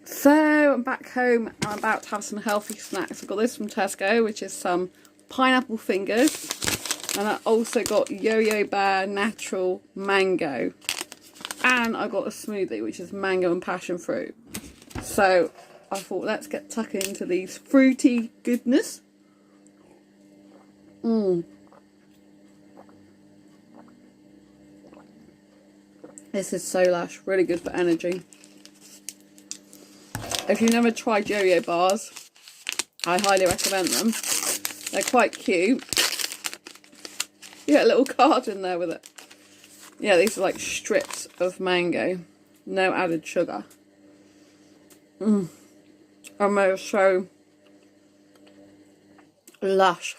So I'm back home and I'm about to have some healthy snacks. I got this from Tesco, which is some pineapple fingers, and I also got Yo-Yo Bear natural mango, and I got a smoothie which is mango and passion fruit. So I thought, let's get tucked into these fruity goodness. This is so lush, really good for energy. If you've never tried Yo-Yo bars, I highly recommend them. They're quite cute. You get a little card in there with it. Yeah, these are like strips of mango. No added sugar. And they're so lush.